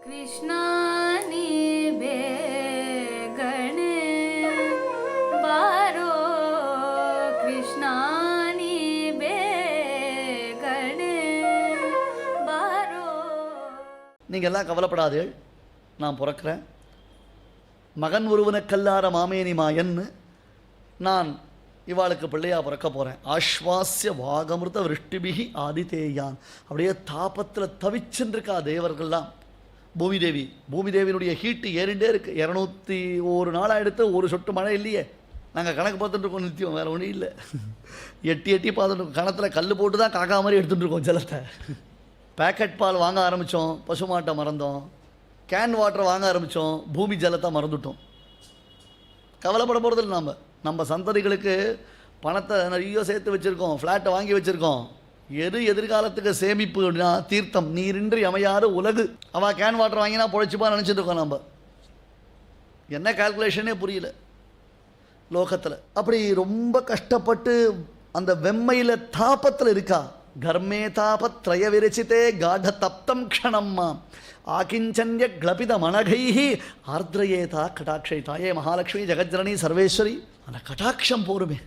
कृष्णा नी बेगणे बारो कृष्णा नी बेगणे बारो. நீங்கள் எல்லாம் கவலைப்படாதீர்கள், நான் பிறக்கிறேன். மகன் ஒருவனுக்கல்லார மாமேனி மாயன்னு நான் இவாளுக்கு பிள்ளையா பிறக்க போகிறேன். ஆஸ்வாசிய வாகமிருத விருஷ்டிபிகி ஆதிதேயான். அப்படியே தாபத்தில் தவிச்சுருக்கா தேவர்கள்லாம். பூமிதேவியினுடைய ஹீட்டு ஏறிண்டே இருக்குது. 201 நாளாக எடுத்து ஒரு சொட்டு மழை இல்லையே. நாங்கள் கணக்கு பார்த்துட்டு இருக்கோம் நித்தியம், வேறு ஒன்றும் இல்லை. எட்டி பார்த்துட்டு இருக்கோம். கணத்தில் கல் போட்டு தான் காக்கா மாதிரி எடுத்துகிட்டு இருக்கோம் ஜலத்தை. பேக்கெட் பால் வாங்க ஆரம்பித்தோம், பசுமாட்டை மறந்தோம். கேன் வாட்டர் வாங்க ஆரம்பித்தோம், பூமி ஜலத்தை மறந்துட்டோம். கவலைப்பட போகிறதில்ல. நம்ம சந்ததிகளுக்கு பணத்தை நிறைய சேர்த்து வச்சுருக்கோம், ஃப்ளாட்டை வாங்கி வச்சுருக்கோம். எது எதிர்காலத்துக்கு சேமிப்புனா தீர்த்தம் நீரின்றி அமையாத உலகு. அவள் கேன் வாட்டர் வாங்கினா பொழைச்சிப்பா நினச்சிட்டு இருக்கோம். நம்ம என்ன கால்குலேஷனே புரியல லோகத்தில். அப்படி ரொம்ப கஷ்டப்பட்டு அந்த வெம்மையில் தாபத்தில் இருக்கா. கர்மே தாபத்ரய விரச்சித்தே காட தப்தம் க்ஷணம்மா ஆகிஞ்சன்ய க்ளபித மனகைஹி ஆர்திரயேதா கடாட்சைதா. ஏ மகாலட்சுமி ஜெகஜ்ஜனனி சர்வேஸ்வரி, அந்த கடாட்சம் போருமே.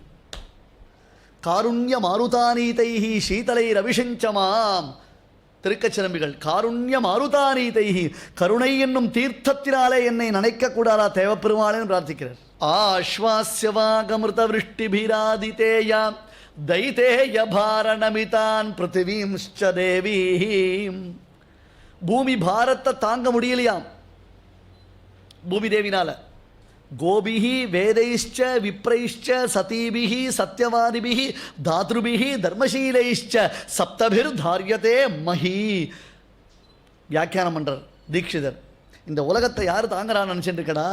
காருண்ய மாருதானீதைஹி சீதலை ரவிஷஞ்சமாம். திருக்கச்சிரம்பிகள் காருண்ய மாருதானீதைஹி, கருணை என்னும் தீர்த்தத்தினாலே என்னை நினைக்கக்கூடாதா தேவப்பெருமாளேன்னு பிரார்த்திக்கிறார். ஆஸ்வாஸ்யவாகமிருத விருஷ்டிபிராதிதேயாம் தைதேய பாரணமிதான் பிருத்திவீம்ச்ச தேவீம். பூமி பாரத்தை தாங்க முடியலையாம் பூமி தேவினால. கோபிஹி வேதைஷ்ச விப்ரைஷ்ச சதீபிஹி சத்யவாதிபிஹி தாத்ருபிஹி தர்மசீலைஷ்ச சப்தபிர் தாரியதே மஹி. வியாக்கியானம் பண்றார் தீட்சிதர். இந்த உலகத்தை யார் தாங்குறான்னு நினச்சிட்டு இருக்கடா?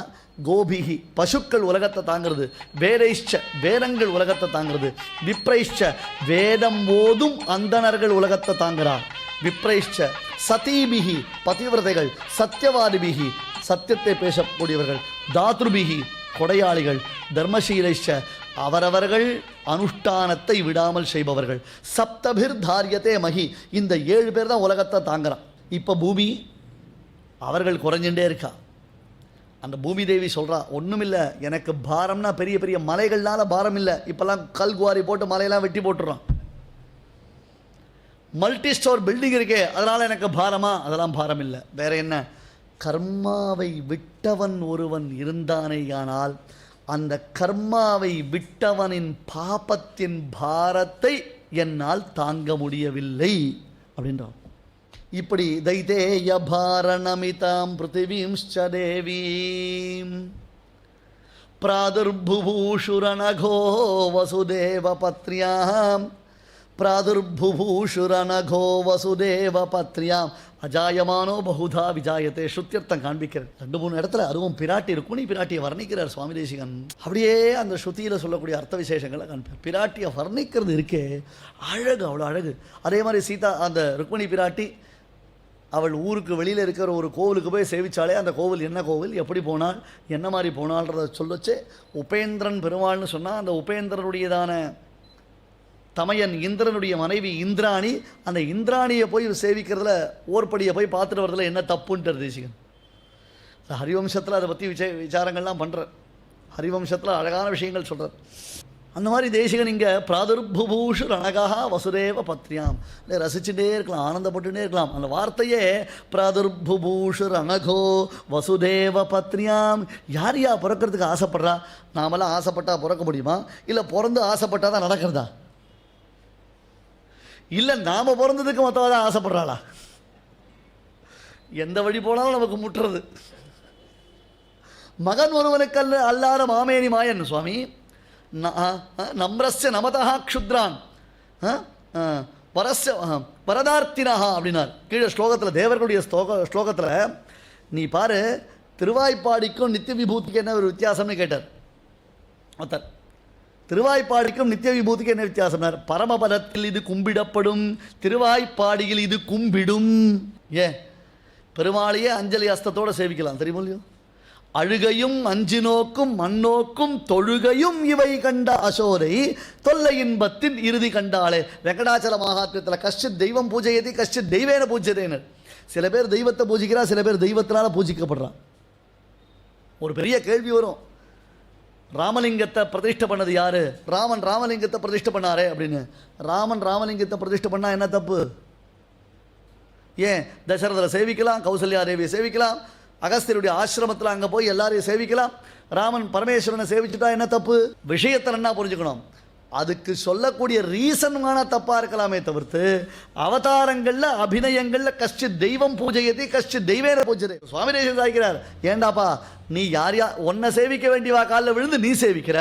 கோபிஹி பசுக்கள் உலகத்தை தாங்கிறது, வேதைஷ்ச வேதங்கள் உலகத்தை தாங்கிறது, விப்ரைஷ்ச வேதம் ஓதும் அந்தணர்கள் உலகத்தை தாங்குறா, விப்ரைஷ்ச சதீபிஹி பதிவிரதைகள், சத்யவாதிபிஹி சத்தியத்தை பேசக்கூடியவர்கள், தாத்ருபிஹி கொடையாளிகள், தர்மசீலைஷ்ச அவரவர்கள் அனுஷ்டானத்தை விடாமல் செய்பவர்கள், சப்தபிர் தாரியதே மகி இந்த 7 பேர் தான் உலகத்தை தாங்குறான். இப்போ பூமி அவர்கள் குறைஞ்சுட்டே இருக்கா. அந்த பூமி தேவி சொல்கிறா, ஒன்றுமில்லை எனக்கு பாரம்னா பெரிய பெரிய மலைகள்னால பாரம் இல்லை. இப்போல்லாம் கல் குவாரி போட்டு மலையெல்லாம் வெட்டி போட்டுடுறான். மல்டி ஸ்டோர் பில்டிங் இருக்கே அதனால் எனக்கு பாரமா? அதெல்லாம் பாரம் இல்லை. வேற என்ன? கர்மாவை விட்டவன் ஒருவன் இருந்தானேயானால் அந்த கர்மாவை விட்டவனின் பாபத்தின் பாரத்தை என்னால் தாங்க முடியவில்லை அப்படின்றான். இப்படி தைதேய பாரணமிதாம் பிருத்திவீம்ச்ச தேவீம் பிராதுர்புபூஷுரனகோ வசுதேவ பத்ரியாம் பிராதுர்புபூஷுரனகோ வசுதேவ பத்ரியாம் அஜாயமானோ பகுதா விஜாயத்தை. ஸ்ருத்தியர்த்தம் காண்பிக்கிறார் 2-3 இடத்துல. அதுவும் பிராட்டி ருக்மிணி பிராட்டியை வர்ணிக்கிறார் சுவாமி தேசிகன். அப்படியே அந்த ஸ்ருதியில் சொல்லக்கூடிய அர்த்த விசேஷங்களை காண்பார். பிராட்டியை வர்ணிக்கிறது இருக்கே அழகு, அவ்வளோ அழகு. அதே மாதிரி சீதா அந்த ருக்மிணி பிராட்டி அவள் ஊருக்கு வெளியில் இருக்கிற ஒரு கோவிலுக்கு போய் சேவிச்சாலே அந்த கோவில் என்ன கோவில், எப்படி போனாள், என்ன மாதிரி போனாள்ன்றதை சொல்லச்சே உபேந்திரன் பெருமாள்னு சொன்னால் அந்த உபேந்திரனுடையதான தமையன் இந்திரனுடைய மனைவி இந்திராணி, அந்த இந்திராணியை போய் சேவிக்கிறதுல ஓர்படியை போய் பார்த்துட்டு வரதுல என்ன தப்புன்ட்டு தேசிகன். ஹரிவம்சத்தில் அதை பற்றி விசாரங்கள்லாம் பண்ணுறார். ஹரிவம்சத்தில் அழகான விஷயங்கள் சொல்கிறார். அந்த மாதிரி தேசிகன் இங்கே பிராதுர்புபூஷு ரணகா வசுதேவ பத்ரியாம் ரசிச்சுட்டே இருக்கலாம், ஆனந்தப்பட்டுட்டே இருக்கலாம். அந்த வார்த்தையே பிராதுர்புபூஷு ரணகோ வசுதேவ பத்ரியாம். யார் பிறக்கிறதுக்கு ஆசைப்படுறா? நாமெல்லாம் ஆசைப்பட்டா பிறக்க முடியுமா? இல்லை பிறந்து ஆசைப்பட்டா தான் நடக்கிறதா? இல்லை நாம் பிறந்ததுக்கு மற்றவ தான் ஆசைப்படுறாளா? எந்த வழி போனாலும் நமக்கு முட்டுறது. மகன் ஒருவனுக்கு அல்லாத மாமேனி மாயன் சுவாமி நம்ரஸ்ய நமதா க்ஷுத்ரான் வரஸ்ய வரதார்த்தினா அப்படின்னார் கீழே ஸ்லோகத்தில். தேவர்களுடைய ஸ்லோகத்தில் நீ பாரு, திருவாய்ப்பாடிக்கும் நித்திய விபூதிக்கு என்ன ஒரு வித்தியாசம்னு கேட்டார் ஒருத்தர். திருவாய்ப்பாடிக்கும் நித்திய விபூதிக்கு என்ன வித்தியாசம்னார்? பரமபதத்தில் இது கும்பிடப்படும், திருவாய்ப்பாடியில் இது கும்பிடும். ஏன் பெருமாளையே அஞ்சலி அஸ்தத்தோடு சேவிக்கலாம் தெரியுமோ இல்லையோ? அழுகையும் அஞ்சு நோக்கும் மண்ணோக்கும் தொழுகையும் இவை கண்ட அசோரை தொல்லை இன்பத்தின் இறுதி கண்டாளே. வெங்கடாச்சல மகாத்மியத்தில் கஷ்டித் தெய்வம் பூஜையதி கஷ்டித் தெய்வேன பூஜ்யதேனர். சில பேர் தெய்வத்தை பூஜிக்கிறா, சில பேர் தெய்வத்தினால பூஜிக்கப்படுறான். ஒரு பெரிய கேள்வி வரும், ராமலிங்கத்தை பிரதிஷ்டை பண்ணது யாரு? ராமலிங்கத்தை பிரதிஷ்டை பண்ணாரே அப்படின்னு. ராமலிங்கத்தை பிரதிஷ்டை பண்ணா என்ன தப்பு? ஏன் தசரதரை சேவிக்கலாம், கௌசல்யா தேவியை சேவிக்கலாம், அகஸ்தியருடைய ஆசிரமத்தில் அங்கே போய் எல்லாரையும் சேவிக்கலாம். ராமன் பரமேஸ்வரனை சேவிச்சுட்டா என்ன தப்பு? விஷயத்தை என்ன புரிஞ்சுக்கணும், அதுக்கு சொல்லக்கூடிய ரீசன் வேணா தப்பா இருக்கலாமே தவிர்த்து அவதாரங்கள்ல அபிநயங்கள்ல கஷ்டித் தெய்வம் பூஜையத்தை கஷ்டித் தெய்வேன பூஜை. சுவாமி தேசிகன் சாய்க்கிறார், ஏண்டாப்பா நீ யார் உன்னை சேவிக்க வேண்டியவா காலில் விழுந்து நீ சேவிக்கிற,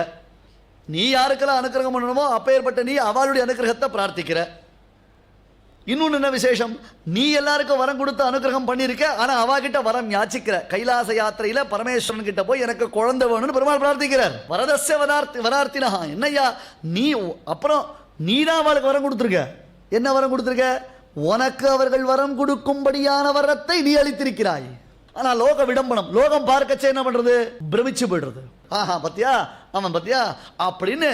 நீ யாருக்கெல்லாம் அனுக்கிரகம் பண்ணணுமோ அப்பேற்பட்ட நீ அவளுடைய அனுக்கிரகத்தை பிரார்த்திக்கிற. இன்னொன்று என்ன விசேஷம், நீ எல்லாருக்கும் வரம் கொடுத்து அனுகிரகம் பண்ணியிருக்க, ஆனால் அவகிட்ட வரம் யாச்சிக்கிற. கைலாச யாத்திரையில் பரமேஸ்வரன் கிட்ட போய் எனக்கு குழந்தை வேணும்னு பெருமாள் பிரார்த்திக்கிறார். வரதஸ்ய வரார்த்தினா, என்னையா நீ அப்புறம் நீதான் அவளுக்கு வரம் கொடுத்துருக்க. என்ன வரம் கொடுத்துருக்க? உனக்கு அவர்கள் வரம் கொடுக்கும்படியான வரத்தை நீ அளித்திருக்கிறாய். ஆனால் லோக விடம்பனம், லோகம் பார்க்கச்சே என்ன பண்றது? பிரமிச்சு போயிடுறது. ஆஹா பத்தியா அவன் பத்தியா அப்படின்னு.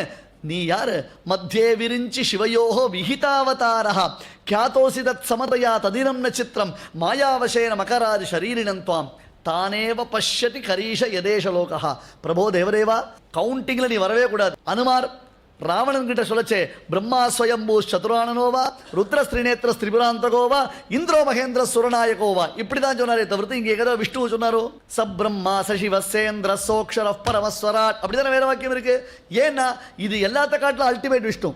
நீ யாரு? மத்தியே விரிஞ்சி சிவயோகோ விஹிதாவதாரா கியாதோசி தத் சமதயா ததினம் ந சித்திரம் மாயாவசேன மகராதி ஷரீரினம் துவாம் தானேவ பஷ்யதி கரீஷ யதேஷ லோகா. பிரபோ தேவதேவா, கவுண்டிங்ல நீ வரவே கூடாது. அனுமார் ராவணன் கிட்ட சொல்லச்சே, பிரம்மா ஸ்வயம்பூ சதுரானனோவா ருத்ர ஸ்ரீநேத்திர ஸ்திரிபுராந்தகோவா இந்திரோ மகேந்திர சுரநாயகோவா, இப்படிதான் சொன்னாரே தவிர்த்து இங்கே ஏதோ விஷ்ணு சொன்னாரோ சப்ரம்மா சசிவசேந்திர சோக்ஷர பரமஸ்வராட் அப்படிதானே வேற வாக்கியம் இருக்கு. ஏன்னா இது எல்லாத்த காட்டிலும் அல்டிமேட் விஷ்ணு.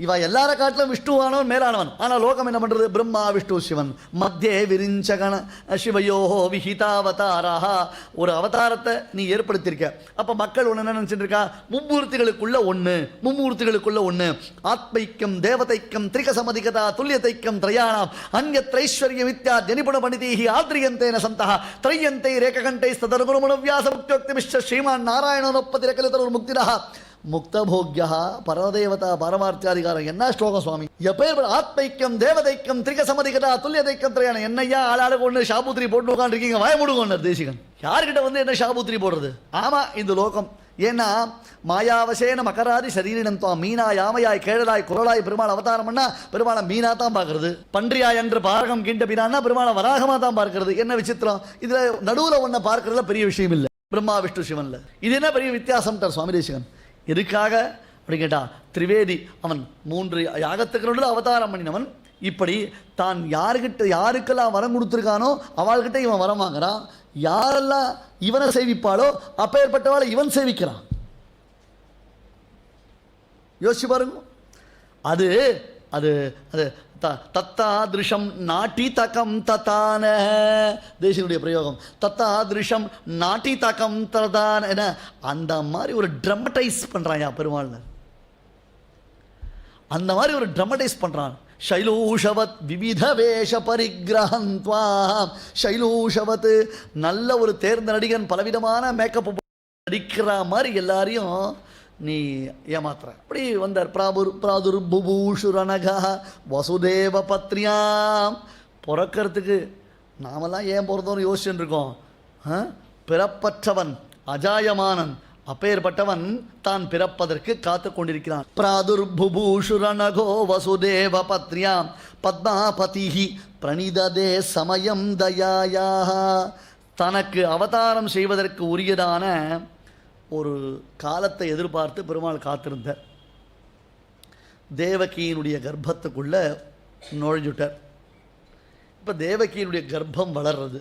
இவ எல்லார காட்டிலும் விஷ்ணுவானவன் மேலானவன். ஆனால் லோகம் என்ன பண்றது? பிரம்மா விஷ்ணு சிவன் மத்தியே விரிஞ்சகண சிவயோஹோ விஹிதாவதாரா. ஒரு அவதாரத்தை நீ ஏற்படுத்தியிருக்க. அப்ப மக்கள் ஒன்று என்ன நினைச்சிட்டு இருக்கா? மும்மூர்த்திகளுக்குள்ள ஒன்று ஆத்மைக்கம் தேவதைக்கம் திரிகசமதிகதா துல்லியதைக்கம் திரையாணாம் அந்யத்ரைஸ்வர்ய வித்யா ஜனிபுண பணிதீஹி ஆத்ரியந்தேன சந்தா திரையந்தை ரேககண்டை ஸ்ததர்குணமுணவியாச முக்தியோக்தி மிஸ்ர ஸ்ரீமான் நாராயணோப்பதி ரகலிதர் முக்திரா முக்தபோக்யா பரதேவதா பரமார்த்தியாதிகாரம். என்ன ஸ்லோகம் சுவாமி! எப்பேர் ஆத்மைக்கம் தேவதைக்கம் திரிகசமதிகதா துல்லியதைக்கம் திரையான. என்னையா ஆளாளுக்கு ஒன்று ஷாபூத்திரி போட்டு உட்காந்துருக்கீங்க, வாய முடுங்கொண்டார் தேசிகன். யார்கிட்ட வந்து என்ன ஷாபூத்திரி போடுறது? ஆமா இந்த லோகம். ஏன்னா மாயாவசேன மகராதி சரீரினம் துவா மீனா யாமையாய் கேழலாய் குரலாய் பெருமாள் அவதாரம் பண்ணா பெருமாளை மீனா தான் பார்க்கறது. பன்றியாய் என்று பாரகம் கிண்ட பின்னான்னா பெருமாளை வராகமா தான் பார்க்கறது. என்ன விசித்திரம்! இதுல நடுவுல ஒன்ன பார்க்கறதுல பெரிய விஷயம் இல்லை. பிரம்மா விஷ்ணு சிவன்ல இது என்ன பெரிய வித்தியாசம் சுவாமி தேசிகன். எதுக்காக அப்படி கேட்டா, திரிவேதி அவன் 3 யாகத்துக்கு நடுவில் அவதாரம் பண்ணினவன். இப்படி தான் யாருக்கெல்லாம் வரம் கொடுத்துருக்கானோ அவள்கிட்ட இவன் வரம் வாங்குறான். யாரெல்லாம் இவனை சேவிப்பாளோ அப்பேற்பட்டவாளை இவன் சேவிக்கிறான். யோசிச்சு பாருங்க. அது அது அது தத்தாதிருஷம் நாட்டி தகம் தத்தான தேசியனுடைய பிரயோகம். தத்தாதிருஷம் நாட்டி தகம் ததான் என அந்த மாதிரி ஒரு ட்ரமடைஸ் பண்றான் பெருமாள். அந்த மாதிரி ஒரு ட்ரமடைஸ் பண்றான். ஷைலூஷவத் விவித வேஷ பரிகிரகந்த்வா. ஷைலூஷவத் நல்ல ஒரு தேர்ந்த நடிகன் பலவிதமான மேக்கப் நடிக்கிற மாதிரி எல்லாரையும் நீ ஏமாத்துற. அப்படி வந்தார். பிராதுர்புபூஷுரனகா வசுதேவ பத்ரியாம். பிறக்கிறதுக்கு நாமெல்லாம் ஏன் பிறந்தோன்னு யோசிச்சுட்டு இருக்கோம். பிறப்பற்றவன் அஜாயமானன் அப்பேற்பட்டவன் தான் பிறப்பதற்கு காத்து கொண்டிருக்கிறான். பிராதுர்புபூஷுரனகோ வசுதேவ பத்ரியாம் பத்மாபதிஹி பிரணிததே சமயம் தயாயா. தனக்கு அவதாரம் செய்வதற்கு உரியதான ஒரு காலத்தை எதிர்பார்த்து பெருமாள் காத்திருந்த தேவகியினுடைய கர்ப்பத்துக்குள்ள நுழைஞ்சுட்டார். இப்போ தேவகியினுடைய கர்ப்பம் வளர்றது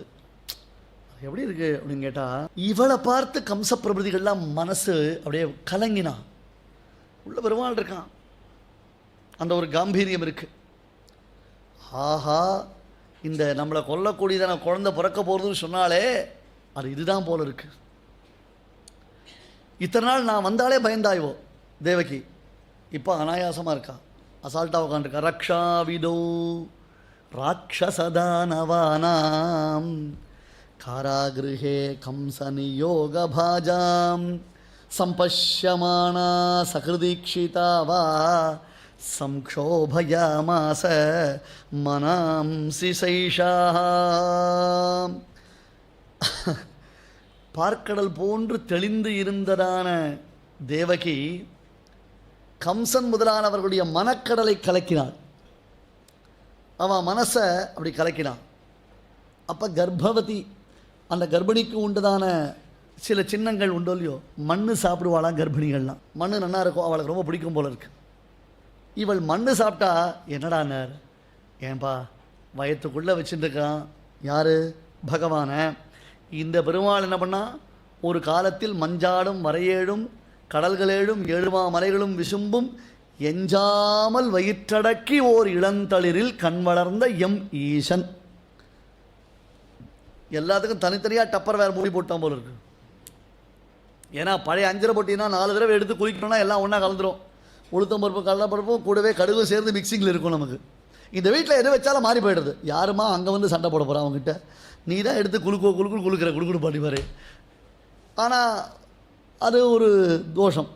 எப்படி இருக்கு அப்படின்னு கேட்டா, இவளை பார்த்து கம்ச பிரபதிகள்லாம் மனசு அப்படியே கலங்கினா. உள்ள பெருமாள் இருக்கான், அந்த ஒரு காம்பீரியம் இருக்கு. ஆஹா, இந்த நம்மளை கொல்லக்கூடியதான குழந்தை பிறக்க போறதுன்னு சொன்னாலே அது இதுதான் போல இருக்கு. இத்தனை நாள் நான் வந்தாலே பயந்தாய்வோ தேவகி, இப்போ அனாயாசமாக இருக்கா, அசால்ட்டாக உட்காந்துருக்கா. ரக்ஷாவிதோ ராட்சசதானவானாம் காராகிருஹே கம்சநியோக பாஜாம் சம்பஷ்யமானா சகிருதீக்ஷிதாவா சம்க்ஷோபயாமாச மனாம்சி சைஷா. பார்க்கடல் போன்று தெளிந்து இருந்ததான தேவகி கம்சன் முதலானவர்களுடைய மனக்கடலை கலக்கினாள். அவன் மனசை அப்படி கலக்கினான். அப்போ கர்ப்பவதி அந்த கர்ப்பிணிக்கு உண்டுதான சில சின்னங்கள் உண்டோ இல்லையோ, மண் சாப்பிடுவாளாம் கர்ப்பிணிகள்லாம். மண் நல்லா இருக்கும், அவளுக்கு ரொம்ப பிடிக்கும் போல இருக்கு. இவள் மண் சாப்பிட்டா என்னடான்னார், ஏன்பா வயத்துக்குள்ளே வச்சுட்டுருக்கான் யார், பகவானை. இந்த பெருமாள் என்ன பண்ணா, ஒரு காலத்தில் மஞ்சாடும் வரையேழும் கடல்களேழும் ஏழுமா மலைகளும் விசும்பும் எஞ்சாமல் வயிற்றடக்கி ஓர் இளந்தளிரில் கண் வளர்ந்த எம் ஈசன். எல்லாத்துக்கும் தனித்தனியாக டப்பர் வேறு மூடி போட்டான் போல இருக்கு. ஏன்னா பழைய அஞ்சரை போட்டினா 4 தடவை எடுத்து குளிக்கணும்னா எல்லாம் ஒன்றா கலந்துரும். உளுத்தம் பருப்பு கடலைப்பருப்பும் கூடவே கடுகு சேர்ந்து மிக்சிங்கில் இருக்கும் நமக்கு. இந்த வீட்டில் எது வச்சாலும் மாறி போயிடுது. யாருமா அங்கே வந்து சண்டை போட போகிறான் அவங்ககிட்ட, நீ தான் எடுத்து குளுக்குற பாட்டிப்பாரு. ஆனால் அது ஒரு தோஷம்.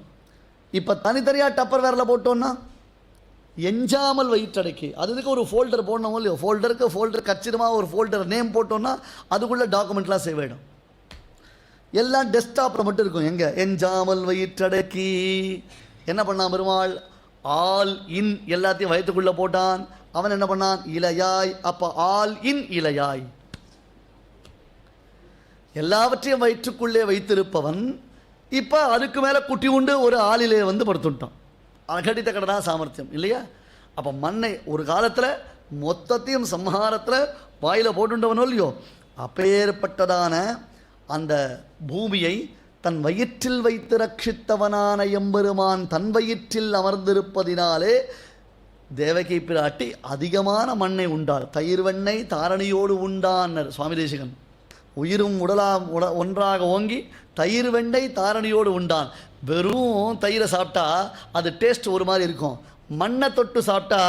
இப்போ தனித்தனியாக டப்பர் வேரில் போட்டோன்னா எஞ்சாமல் வயிற்றடைக்கி, அதுக்கு ஒரு ஃபோல்டர் போடணும் இல்லையோ, ஃபோல்டர் கச்சிதமாக ஒரு ஃபோல்டர் நேம் போட்டோன்னா அதுக்குள்ளே டாக்குமெண்ட்லாம் சேவ் ஆகிடும். எல்லாம் டெஸ்க்டாப்பில் மட்டும் இருக்கும். எங்கே எஞ்சாமல் வயிற்றடக்கி என்ன பண்ணான் பெருமாள், ஆல் இன் எல்லாத்தையும் வயிற்றுக்குள்ளே போட்டான். அவன் என்ன பண்ணான், இலையாய். அப்போ ஆல் இன் இலையாய், எல்லாவற்றையும் வயிற்றுக்குள்ளே வைத்திருப்பவன் இப்போ அதுக்கு மேலே குட்டி உண்டு ஒரு ஆளிலே வந்து படுத்துட்டான். அகடித்த கடனா சாமர்த்தியம் இல்லையா. அப்போ மண்ணை ஒரு காலத்தில் மொத்தத்தையும் சம்ஹாரத்தில் வாயில் போட்டுட்டவனோ இல்லையோ, அப்பேற்பட்டதான அந்த பூமியை தன் வயிற்றில் வைத்து ரட்சித்தவனான எம்பெருமான் தன் வயிற்றில் அமர்ந்திருப்பதினாலே தேவகி பிராட்டி அதிகமான மண்ணை உண்டாள். தயிர் வெண்ணெய் தாரணியோடு உண்டான்னர் சுவாமி தேசிகன். உயிரும் ஒன்றாக ஓங்கி தயிர் வெண்ணெய் தாரணியோடு உண்டான். வெறும் தயிரை சாப்பிட்டா அது டேஸ்ட் ஒரு மாதிரி இருக்கும், மண்ணை தொட்டு சாப்பிட்டா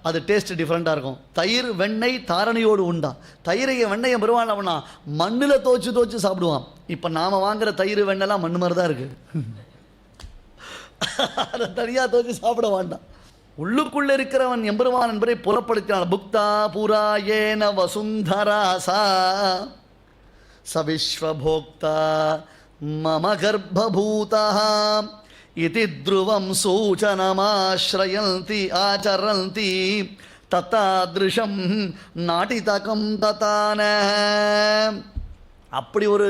அது டேஸ்ட் டிஃப்ரெண்ட்டாக இருக்கும். தயிர் வெண்ணெய் தாரணியோடு உண்டான். தயிரையை வெண்ணெயை பெருவான் அப்படின்னா மண்ணில் தோச்சு சாப்பிடுவான். இப்போ நாம் வாங்குகிற தயிர் வெண்ணெய்லாம் மண் மாதிரி தான் இருக்குது. அதை தனியாக தோச்சு சாப்பிட வேண்டாம். உள்ளுக்குள்ளே இருக்கிறவன் எம்பெருமான் என்பதை புலப்படுத்தினான். புக்தா புரா ஏன வசுந்தராசா சவிஸ்வபோக்தா மம கர்ப்பபூதா இதி த்ருவம் சூச்சனமாஸ்ரயந்தி ஆச்சரந்தி தத்தாத்ருஷம் நாட்டிதகம் தத்தான. அப்படி ஒரு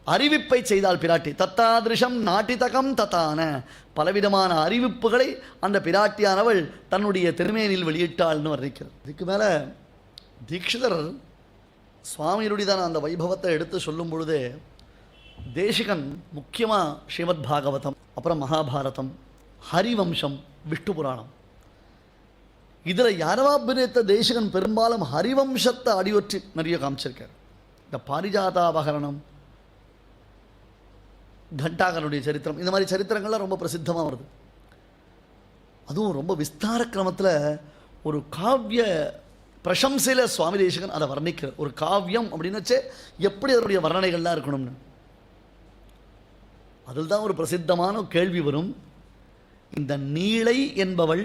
அறிவிப்பை செய்தால் பிராட்டி. தத்தாதிருஷம் நாட்டிதகம் தத்தான, பலவிதமான அறிவிப்புகளை அந்த பிராட்டியானவள் தன்னுடைய திருமேனில் வெளியிட்டாள்னு வர்ணிக்கிறது. இதுக்கு மேலே தீட்சிதர் சுவாமியுடையதான அந்த வைபவத்தை எடுத்து சொல்லும் பொழுதே தேசிகன் முக்கியமாக ஸ்ரீமத் பாகவதம், அப்புறம் மகாபாரதம், ஹரிவம்சம், விஷ்ணு புராணம், இதில் யாரவாபிரேத்த தேசிகன் பெரும்பாலும் ஹரிவம்சத்தை அடிவற்றி நிறைய காமிச்சிருக்கார். இந்த பாரிஜாதாபகரணம், கண்டாகனுடைய சரித்திரம், இந்த மாதிரி சரித்திரங்கள்லாம் ரொம்ப பிரசித்தமாக வருது. அதுவும் ரொம்ப விஸ்தார கிரமத்தில் ஒரு காவிய பிரசம்சையில் சுவாமி தேசிகன் அதை வர்ணிக்கிறார். ஒரு காவியம் அப்படின்னு வச்சு எப்படி அதனுடைய வர்ணனைகள்லாம் இருக்கணும்னு. அதில் தான் ஒரு பிரசித்தமான கேள்வி வரும். இந்த நீளை என்பவள்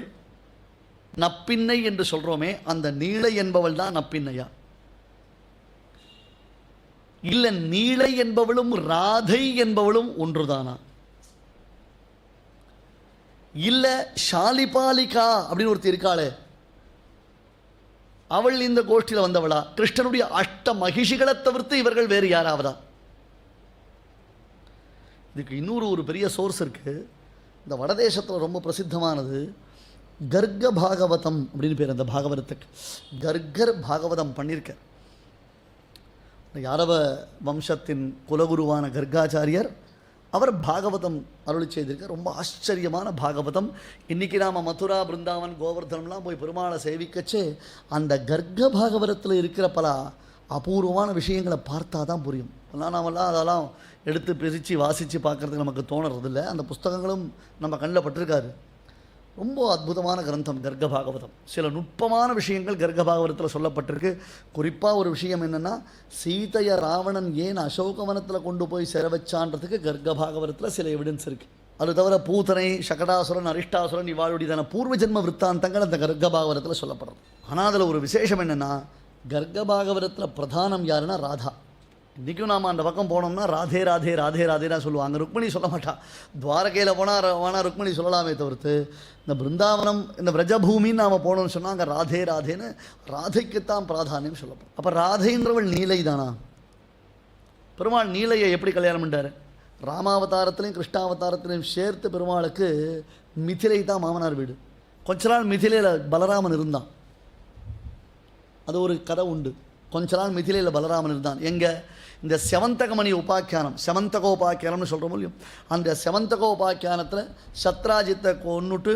நப்பின்னை என்று சொல்கிறோமே, அந்த நீளை என்பவள் தான் நப்பின்னையா, இல்லை நீளை என்பவளும் ராதை என்பவளும் ஒன்றுதானா, இல்லை ஷாலிபாலிகா அப்படின்னு ஒருத்தர் இருக்காளே அவள் இந்த கோஷ்டியில் வந்தவளா, கிருஷ்ணனுடைய அஷ்ட மகிஷிகளை தவிர்த்து இவர்கள் வேறு யாராவதா? இதுக்கு இன்னொரு ஒரு பெரிய சோர்ஸ் இருக்குது. இந்த வடதேசத்தில் ரொம்ப பிரசித்தமானது கர்க பாகவதம் அப்படின்னு பேர். அந்த பாகவதத்துக்கு கர்கர் பாகவதம் பண்ணியிருக்க. யாரவ வம்சத்தின் குலகுருவான கர்காச்சாரியர் அவர் பாகவதம் அருளி செய்திருக்க. ரொம்ப ஆச்சரியமான பாகவதம். இன்றைக்கி நாம் மதுரா, பிருந்தாவன், கோவர்தனம்லாம் போய் பெருமாளை சேவிக்கச்சே அந்த கர்க பாகவதத்தில் இருக்கிற பல அபூர்வமான விஷயங்களை பார்த்தா தான் புரியும். நாமெல்லாம் அதெல்லாம் எடுத்து பிரித்து வாசித்து பார்க்குறதுக்கு நமக்கு தோணுறதில்லை. அந்த புஸ்தகங்களும் நம்ம கண்ணில் பட்டிருக்காரு. ரொம்ப அற்புதமான கிரந்தம் கர்க பாகவதம். சில நுட்பமான விஷயங்கள் கர்க பாகவதத்தில் சொல்லப்பட்டிருக்கு. குறிப்பாக ஒரு விஷயம் என்னென்னா, சீதையை ராவணன் ஏன் அசோகவனத்தில் கொண்டு போய் சிற வச்சான்றதுக்கு கர்க பாகவதத்தில் சில எவிடன்ஸ் இருக்குது. அது தவிர பூத்தனை, சகடாசுரன், அரிஷ்டாசுரன் இவாளுடையதான பூர்வ ஜென்ம விற்த்தாந்தங்கள் அந்த கர்க பாகவதத்தில் சொல்லப்படுறது. ஆனால் அதில் ஒரு விசேஷம் என்னென்னா, கர்க பாகவதத்தில் பிரதானம் யாருன்னா ராதா. இன்றைக்கும் நாம் அந்த பக்கம் போனோம்னா ராதே ராதே ராதே ராதே தான் சொல்லுவாங்க. அங்கே ருக்மிணி சொல்ல மாட்டா. துவாரகையில் போனால் ருக்மிணி சொல்லலாமே தவிர்த்து இந்த பிருந்தாவனம் இந்த பிரஜபூமின்னு நாம் போனோம்னு சொன்னால் அங்கே ராதே ராதேன்னு ராதைக்குத்தான் பிராதானியம் சொல்லப்படும். அப்போ ராதைன்றவள் நீலை தானா? பெருமாள் நீலையை எப்படி கல்யாணம் பண்ணார்? ராமாவதாரத்திலையும் கிருஷ்ணாவதாரத்திலையும் சேர்த்து பெருமாளுக்கு மிதிலை தான் மாமனார் வீடு. கொஞ்ச நாள் மிதிலையில் பலராமன் இருந்தான். அது ஒரு கதை உண்டு. கொஞ்ச நாள் மிதிலையில் பலராமன் இருந்தான். எங்கே? இந்த செவந்தகமணி உபாக்கியானம், செவந்தகோபாக்கியானம்னு சொல்கிற மூலியம் அந்த செவந்தகோபாக்கியானத்தில் சத்ராஜித்தை கொன்னுட்டு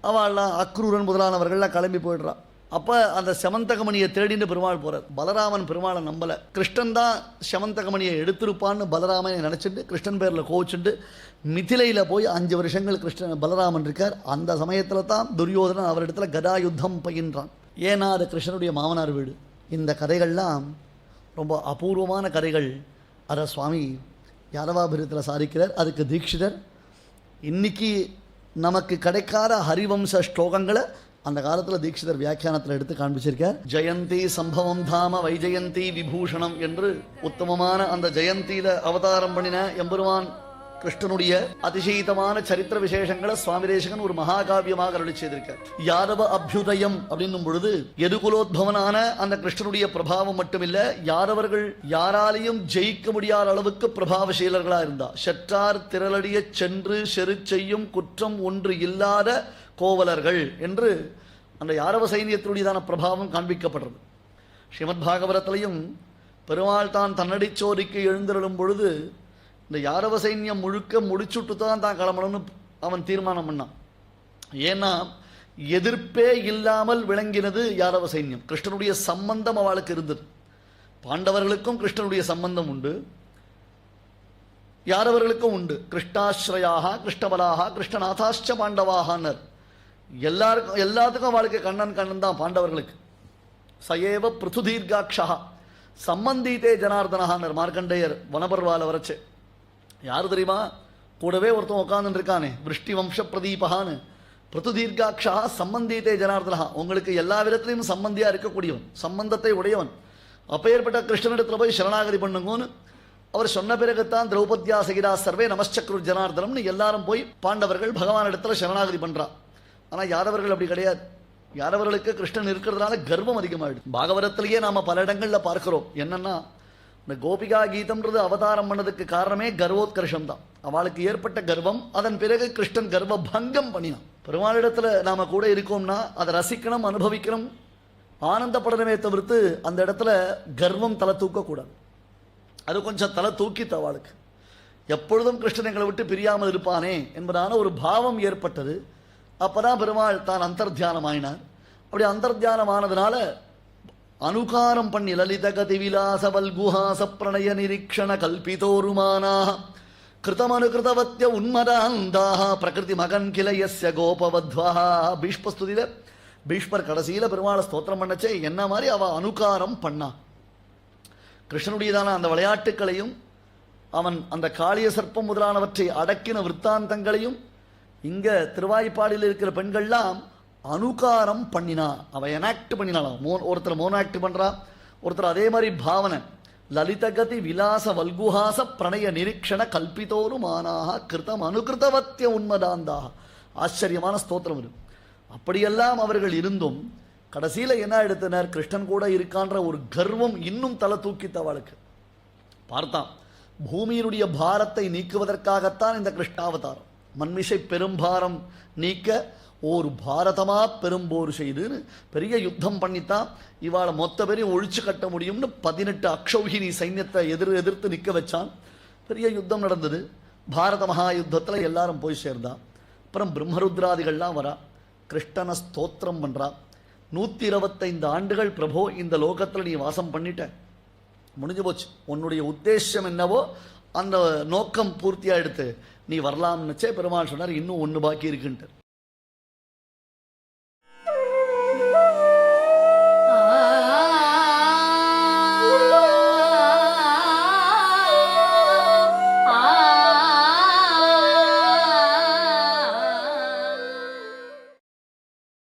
அவள்லாம் அக்ரூரன் முதலானவர்கள்லாம் கிளம்பி போயிடுறான். அப்போ அந்த செவந்தகமணியை தேடின்னு பெருமாள் போகிறார். பலராமன் பெருமாளை நம்பலை. கிருஷ்ணன் தான் செவந்தகமணியை எடுத்திருப்பான்னு பலராமனை நினச்சிட்டு கிருஷ்ணன் பேரில் கோவிச்சுட்டு மிதிலையில் போய் 5 வருஷங்கள் பலராமன் இருக்கார். அந்த சமயத்தில் தான் துரியோதனன் அவரிடத்துல கதாயுத்தம் பயின்றான். ஏன்னா அது கிருஷ்ணனுடைய மாமனார் வீடு. இந்த கதைகள்லாம் ரொம்ப அபூர்வமான கதைகள். அதை சுவாமி யாதவாபிரத்தில் சாதிக்கிறார். அதுக்கு தீட்சிதர் இன்னைக்கு நமக்கு கிடைக்காத ஹரிவம்ச ஸ்லோகங்களை அந்த காலத்தில் தீட்சிதர் வியாக்கியானத்தில் எடுத்து காண்பிச்சிருக்கார். ஜெயந்தி சம்பவம் தாம வைஜெயந்தி விபூஷணம் என்று உத்தமமான அந்த ஜெயந்தியில் அவதாரம் பண்ணின எம்பெருமான் கிருஷ்ணனுடைய அதிசயிதமான சரித்திர விசேஷங்களை சுவாமி தேசிகன் ஒரு மகாகாவியமாக அருளி செய்திருக்கார். யாதவ அபியுதயம் அப்படின்னும் பொழுது எதுகுலோத்பவனான அந்த கிருஷ்ணனுடைய பிரபாவம் மட்டுமில்ல, யாதவர்கள் யாராலையும் ஜெயிக்க முடியாத அளவுக்கு பிரபாவசீலர்களா இருந்தா. செற்றார் திரளடிய சென்று செரு செய்யும் குற்றம் ஒன்று இல்லாத கோவலர்கள் என்று அந்த யாதவ சைன்யத்தினுடையதான பிரபாவம் காண்பிக்கப்படுறது. ஸ்ரீமத் பாகவதத்திலையும் பெருமாள் தான் தன்னடிச்சோதிக்கு எழுந்திருளும் பொழுது இந்த யாதவ சைன்யம் முழுக்க முடிச்சுட்டு தான் கிளம்பணும்னு அவன் தீர்மானம் பண்ணான். ஏன்னா எதிர்ப்பே இல்லாமல் விளங்கினது யாதவ சைன்யம். கிருஷ்ணனுடைய சம்பந்தம் அவளுக்கு இருந்தது. பாண்டவர்களுக்கும் கிருஷ்ணனுடைய சம்பந்தம் உண்டு, யாதவர்களுக்கும் உண்டு. கிருஷ்ணாஸ்ரயாக கிருஷ்ணபலாக கிருஷ்ணநாதாச்ச பாண்டவாகனர். எல்லாத்துக்கும் அவளுக்கு கண்ணன் தான் பாண்டவர்களுக்கு. சயேவ பிருத்துதீர்காட்சா சம்பந்தீதே ஜனார்தனஹானர் மார்க்கண்டேயர் வனபர்வால வரைச்சு. யார் தெரியுமா? கூடவே ஒருத்தன் உட்கார்ந்து இருக்கானே, விருஷ்டி வம்ச பிரதீபகான்னு. பிருத்துதீர்காட்சா சம்பந்தீதே ஜனார்தனஹா, உங்களுக்கு எல்லா விதத்திலையும் சம்பந்தியாக இருக்கக்கூடியவன், சம்பந்தத்தை உடையவன். அப்பேற்பட்ட கிருஷ்ணனிடத்தில் போய் சரணாகதி பண்ணுங்கன்னு அவர் சொன்ன பிறகுத்தான் திரௌபத்யா சகிதா சர்வே நமஸ்சக்ரு ஜனார்தனம்னு எல்லாரும் போய் பாண்டவர்கள் பகவானிடத்தில் சரணாகதி பண்ணுறா. ஆனால் யாதவர்கள் அப்படி கிடையாது. யாதவர்களுக்கு கிருஷ்ணன் இருக்கிறதுனால கர்வம் அதிகமாகிடுது. பாகவதத்திலேயே நாம் பல இடங்களில் பார்க்கிறோம். என்னன்னா இந்த கோபிகா கீதம்ன்றது அவதாரம் பண்ணதுக்கு காரணமே கர்வோத்கர்ஷம் தான். அவளுக்கு ஏற்பட்ட கர்வம், அதன் பிறகு கிருஷ்ணன் கர்வ பங்கம் பண்ணினான். பெருமாளிடத்தில் நாம் கூட இருக்கோம்னா அதை ரசிக்கணும், அனுபவிக்கணும், ஆனந்தப்படணுமே தவிர்த்து அந்த இடத்துல கர்வம் தலை தூக்கக்கூடாது. அது கொஞ்சம் தலை தூக்கித்த அவளுக்கு. எப்பொழுதும் கிருஷ்ணன் எங்களை விட்டு பிரியாமல் இருப்பானே என்பதான ஒரு பாவம் ஏற்பட்டது. அப்போதான் பெருமாள் தான் அந்தர்த்தியானம் ஆயினார். அப்படி அந்தர்த்தியானம் ஆனதுனால அனுகாரம் பண்ணி லலித கதி விலாச வல்குஹாச பிரணய நிரீக்ஷண கல்பிதோருமானாக கிருதமனுகிருதவத்ய உன்மதாந்தாக பிரகிருதி மகன் கிளையஸ்ய கோபவத்வாக. பீஷ்மஸ்துதியில் பீஷ்மர் கடைசியில் பெருமாளை ஸ்தோத்திரம் பண்ணச்சே என்ன மாதிரி அவள் அனுகாரம் பண்ணா. கிருஷ்ணனுடையதான அந்த விளையாட்டுக்களையும் அவன் அந்த காளிய சர்ப்பம் முதலானவற்றை அடக்கின விற்த்தாந்தங்களையும் இங்கே திருவாய்ப்பாடியில் இருக்கிற பெண்கள்லாம் அனுகாரம் பண்ணினா. அவள் எனாக்ட் பண்ணினாலாம். ஒருத்தர் மோனாக்ட் பண்ணுறா, ஒருத்தர் அதே மாதிரி பாவனை. லலிதகதி விலாச வல்குஹாச பிரணய நிரீக்ஷண கல்பிதோரு மானாக கிருதம் அனுகிருதவத்திய உன்மதாந்தாக. ஆச்சரியமான ஸ்தோத்திரம் இது. அப்படியெல்லாம் அவர்கள் இருந்தும் கடைசியில் என்ன எடுத்தனர்? கிருஷ்ணன் கூட இருக்கான்ற ஒரு கர்வம் இன்னும் தலை தூக்கித்தவளுக்கு. பார்த்தான், பூமியினுடைய பாரத்தை நீக்குவதற்காகத்தான் இந்த கிருஷ்ணாவதாரம். மண்மிசை பெரும்பாரம் நீக்க ஒரு பாரதமா பெரும்போர் செய்துன்னு பெரிய யுத்தம் பண்ணித்தான் இவாளை மொத்த பேரையும் ஒழிச்சு கட்ட முடியும்னு 18 அக்ஷௌஹினி சைன்யத்தை எதிர்த்து நிற்க வச்சான். பெரிய யுத்தம் நடந்தது. பாரத மகா யுத்தத்தில் எல்லாரும் போய் சேர்ந்தான். அப்புறம் பிரம்மருத்ராதிகள்லாம் வரா, கிருஷ்ணனை ஸ்தோத்திரம் பண்ணுறா. 125 ஆண்டுகள் பிரபோ இந்த லோகத்தில் நீ வாசம் பண்ணிட்ட, முடிஞ்சு போச்சு. உன்னுடைய உத்தேசம் என்னவோ அந்த நோக்கம் பூர்த்தியாக எடுத்து நீ வரலாம்னுச்சே. பெருமாள் சொன்னார், இன்னும் ஒன்று பாக்கி இருக்குன்ட்டு.